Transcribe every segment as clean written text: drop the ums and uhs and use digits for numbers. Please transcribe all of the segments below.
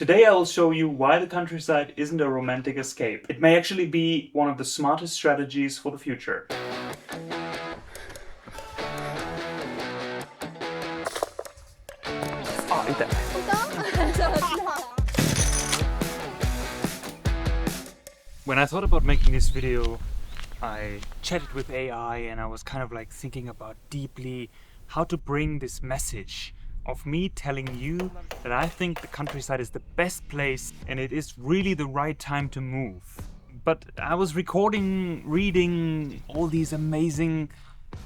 Today I will show you why the countryside isn't a romantic escape. It may actually be one of the smartest strategies for the future. When I thought about making this video, I chatted with AI and I was kind of like thinking about deeply how to bring this message of me telling you that I think the countryside is the best place and it is really the right time to move. But I was reading all these amazing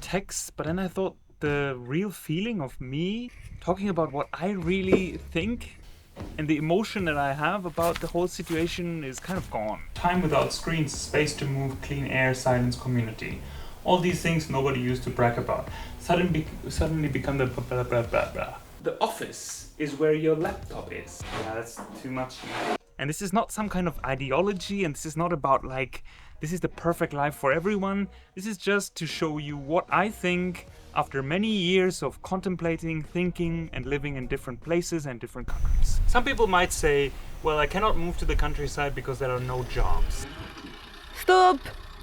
texts, but then I thought the real feeling of me talking about what I really think and the emotion that I have about the whole situation is kind of gone. Time without screens, space to move, clean air, silence, community. All these things nobody used to brag about suddenly become the blah blah blah blah. The office is where your laptop is. Yeah, that's too much. And this is not some kind of ideology, and this is not about like, this is the perfect life for everyone. This is just to show you what I think after many years of contemplating, thinking, and living in different places and different countries. Some people might say, well, I cannot move to the countryside because there are no jobs. Stop!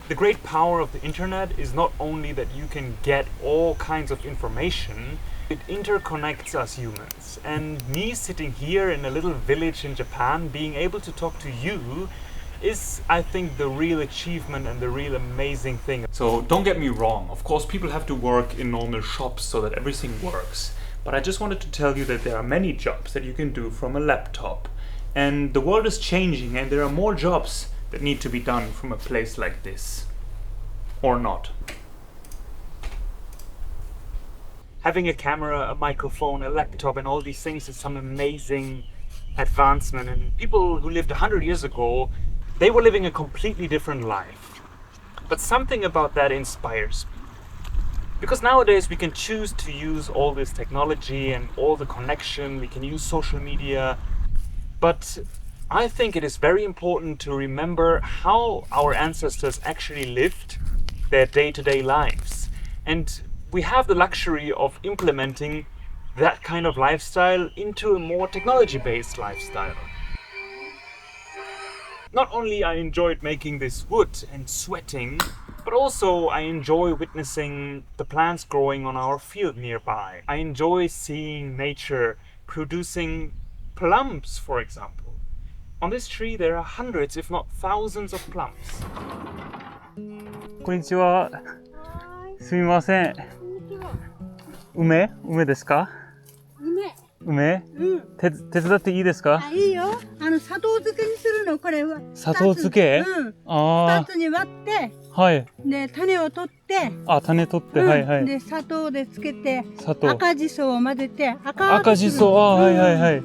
The great power of the internet is not only that you can get all kinds of information, it interconnects us humans. And me sitting here in a little village in Japan, being able to talk to you is, I think, the real achievement and the real amazing thing. So don't get me wrong, of course people have to work in normal shops so that everything works. But I just wanted to tell you that there are many jobs that you can do from a laptop. And the world is changing and there are more jobs that need to be done from a place like this. Or not. Having a camera, a microphone, a laptop and all these things is some amazing advancement. And people who lived 100 years ago, they were living a completely different life. But something about that inspires me. Because nowadays we can choose to use all this technology and all the connection, we can use social media, but I think it is very important to remember how our ancestors actually lived their day-to-day lives. And we have the luxury of implementing that kind of lifestyle into a more technology-based lifestyle. Not only I enjoyed making this wood and sweating, but also I enjoy witnessing the plants growing on our field nearby. I enjoy seeing nature producing plums, for example. On this tree there are hundreds, if not thousands of plums. こんにちは。すみません。梅ですか？梅？手伝っていいですか？あ、いいよ。砂糖漬けにするの、これは。砂糖漬け？2つに割って、はい。で、種を取って、種取って、はいはい。で、砂糖で漬けて、赤じそを混ぜて、赤じそ、はいはいはい。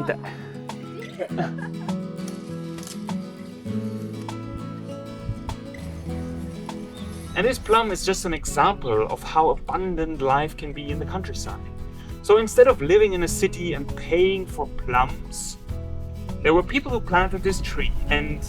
痛い。And this plum is just an example of how abundant life can be in the countryside. So instead of living in a city and paying for plums, there were people who planted this tree, and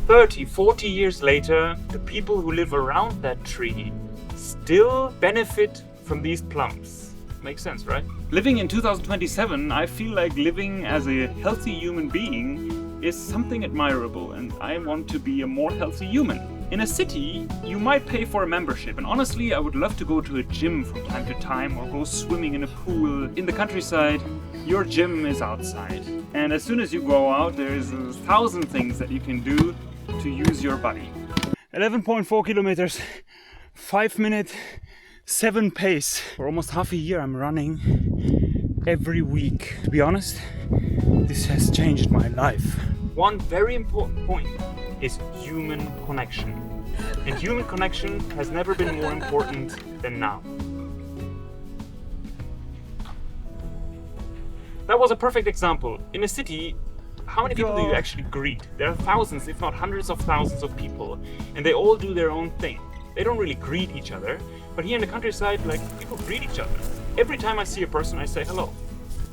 30, 40 years later, the people who live around that tree still benefit from these plums. Makes sense, right? Living in 2027, I feel like living as a healthy human being is something admirable, and I want to be a more healthy human. In a city, you might pay for a membership, and honestly, I would love to go to a gym from time to time or go swimming in a pool. In the countryside, your gym is outside. And as soon as you go out, there's 1,000 things that you can do to use your body. 11.4 kilometers, 5 minute, 7 pace. For almost half a year, I'm running every week. To be honest, this has changed my life. One very important point is human connection. And human connection has never been more important than now. That was a perfect example. In a city, how many people do you actually greet? There are thousands, if not hundreds of thousands of people, and they all do their own thing. They don't really greet each other, but here in the countryside, like, people greet each other. Every time I see a person, I say hello.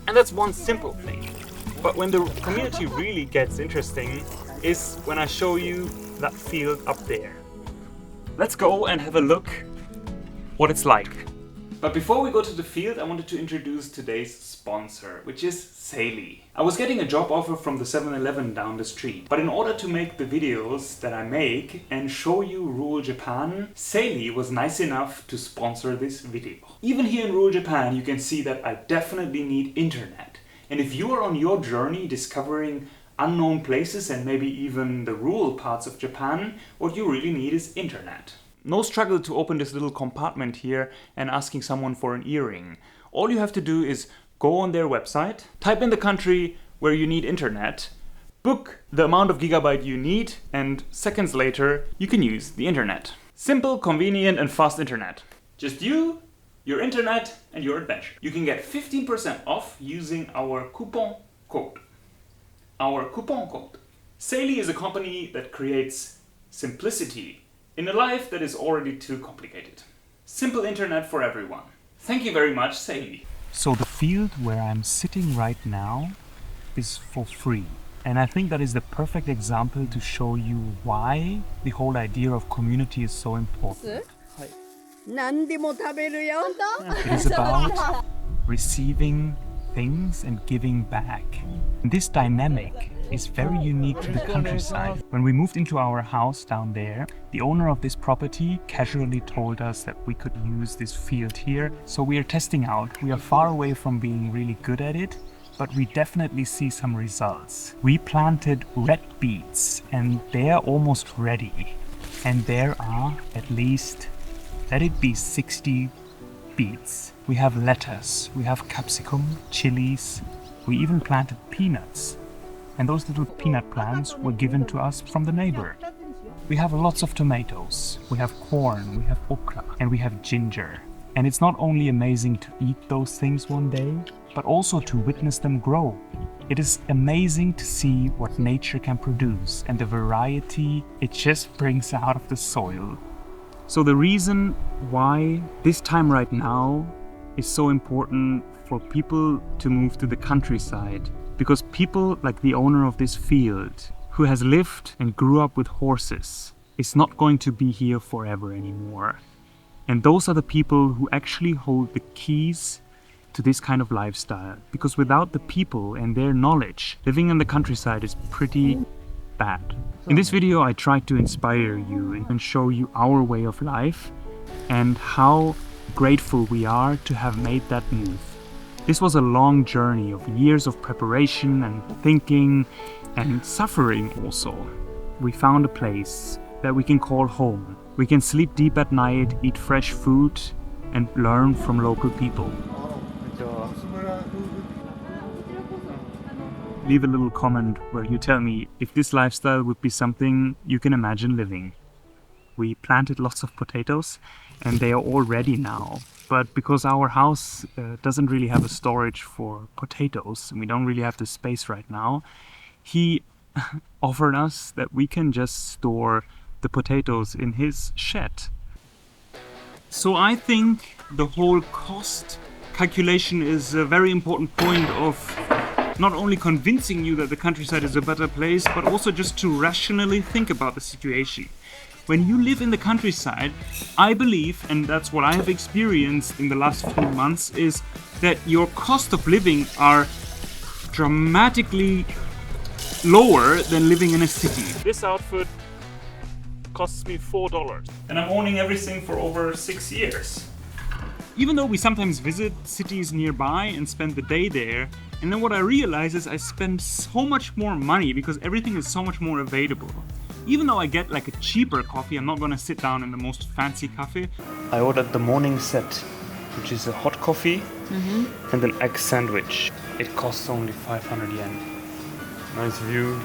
And that's one simple thing. But when the community really gets interesting is when I show you that field up there. Let's go and have a look what it's like. But before we go to the field, I wanted to introduce today's sponsor, which is Saily. I was getting a job offer from the 7-Eleven down the street, but in order to make the videos that I make and show you rural Japan, Saily was nice enough to sponsor this video. Even here in rural Japan, you can see that I definitely need internet. And if you are on your journey discovering unknown places and maybe even the rural parts of Japan, what you really need is internet. No struggle to open this little compartment here and asking someone for an earring. All you have to do is go on their website, type in the country where you need internet, book the amount of gigabyte you need, and seconds later you can use the internet. Simple, convenient and fast internet. Just you, your internet and your adventure. You can get 15% off using our coupon code. Saily is a company that creates simplicity in a life that is already too complicated. Simple internet for everyone. Thank you very much, Saily. So the field where I'm sitting right now is for free. And I think that is the perfect example to show you why the whole idea of community is so important. It is about receiving things and giving back. This dynamic is very unique to the countryside. When we moved into our house down there, the owner of this property casually told us that we could use this field here. So we are testing out. We are far away from being really good at it, but we definitely see some results. We planted red beets and they are almost ready. And there are at least, let it be 60 beets. We have lettuce, we have capsicum, chilies, we even planted peanuts. And those little peanut plants were given to us from the neighbor. We have lots of tomatoes, we have corn, we have okra, and we have ginger. And it's not only amazing to eat those things one day, but also to witness them grow. It is amazing to see what nature can produce and the variety it just brings out of the soil. So the reason why this time right now is so important for people to move to the countryside, because people like the owner of this field, who has lived and grew up with horses, is not going to be here forever anymore. And those are the people who actually hold the keys to this kind of lifestyle, because without the people and their knowledge, living in the countryside is pretty bad. In this video I tried to inspire you and show you our way of life and how grateful we are to have made that move. This was a long journey of years of preparation and thinking and suffering also. We found a place that we can call home. We can sleep deep at night, eat fresh food and learn from local people. Leave a little comment where you tell me if this lifestyle would be something you can imagine living. We planted lots of potatoes and they are all ready now. But because our house doesn't really have a storage for potatoes and we don't really have the space right now, he offered us that we can just store the potatoes in his shed. So I think the whole cost calculation is a very important point of not only convincing you that the countryside is a better place, but also just to rationally think about the situation. When you live in the countryside, I believe, and that's what I have experienced in the last few months, is that your cost of living are dramatically lower than living in a city. This outfit costs me $4 and I'm owning everything for over 6 years. Even though we sometimes visit cities nearby and spend the day there, and then what I realize is I spend so much more money because everything is so much more available. Even though I get like a cheaper coffee, I'm not gonna sit down in the most fancy cafe. I ordered the morning set, which is a hot coffee and an egg sandwich. It costs only 500 yen. Nice view.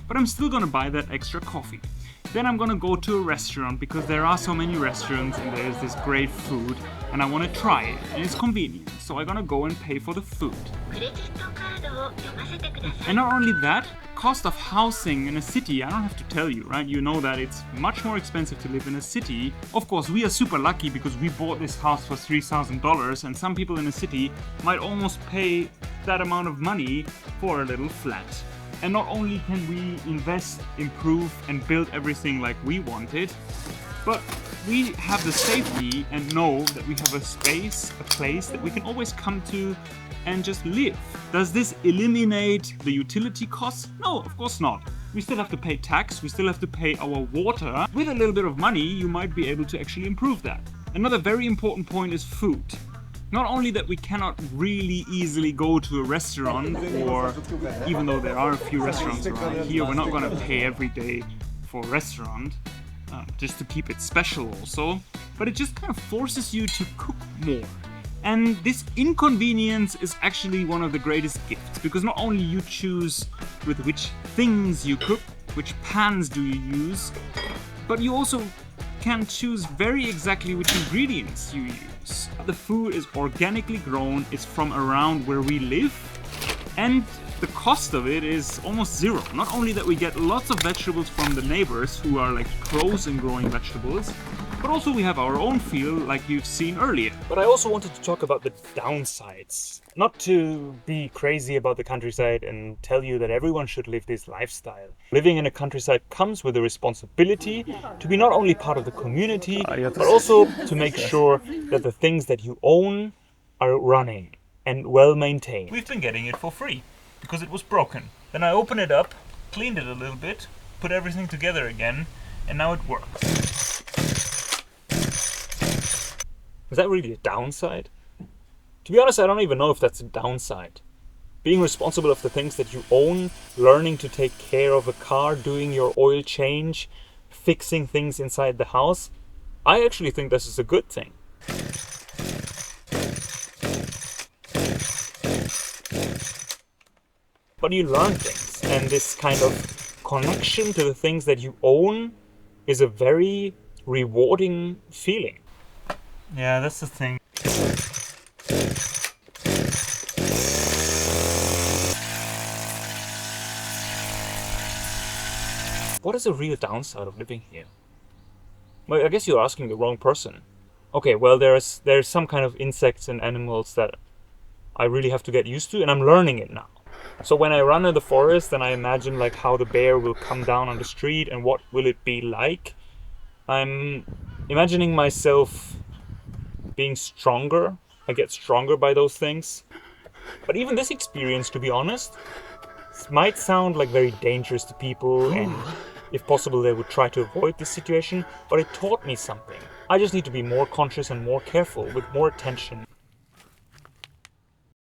But I'm still gonna buy that extra coffee. Then I'm gonna go to a restaurant because there are so many restaurants and there's this great food and I wanna try it and it's convenient. So I'm gonna go and pay for the food. And not only that, cost of housing in a city, I don't have to tell you, right? You know that it's much more expensive to live in a city. Of course, we are super lucky because we bought this house for $3,000 and some people in a city might almost pay that amount of money for a little flat. And not only can we invest, improve and build everything like we wanted, but we have the safety and know that we have a space, a place that we can always come to and just live. Does this eliminate the utility costs? No, of course not. We still have to pay tax, we still have to pay our water. With a little bit of money, you might be able to actually improve that. Another very important point is food. Not only that we cannot really easily go to a restaurant, or even though there are a few restaurants around here, we're not going to pay every day for a restaurant, just to keep it special also. But it just kind of forces you to cook more. And this inconvenience is actually one of the greatest gifts, because not only you choose with which things you cook, which pans do you use, but you also can choose very exactly which ingredients you use. The food is organically grown, it's from around where we live, and the cost of it is almost zero. Not only that we get lots of vegetables from the neighbors who are like pros in growing vegetables, but also we have our own field like you've seen earlier. But I also wanted to talk about the downsides. Not to be crazy about the countryside and tell you that everyone should live this lifestyle. Living in a countryside comes with the responsibility to be not only part of the community, but also to make sure that the things that you own are running and well maintained. We've been getting it for free because it was broken. Then I opened it up, cleaned it a little bit, put everything together again, and now it works. Is that really a downside? To be honest, I don't even know if that's a downside. Being responsible of the things that you own, learning to take care of a car, doing your oil change, fixing things inside the house, I actually think this is a good thing. But you learn things, and this kind of connection to the things that you own is a very rewarding feeling. Yeah, that's the thing. What is the real downside of living here? Well, I guess you're asking the wrong person. Okay, well, there's some kind of insects and animals that I really have to get used to, and I'm learning it now. So when I run in the forest, then I imagine like how the bear will come down on the street and what will it be like. I'm imagining myself being stronger. I get stronger by those things. But even this experience, to be honest, might sound like very dangerous to people, and if possible they would try to avoid this situation, but it taught me something. I just need to be more conscious and more careful, with more attention.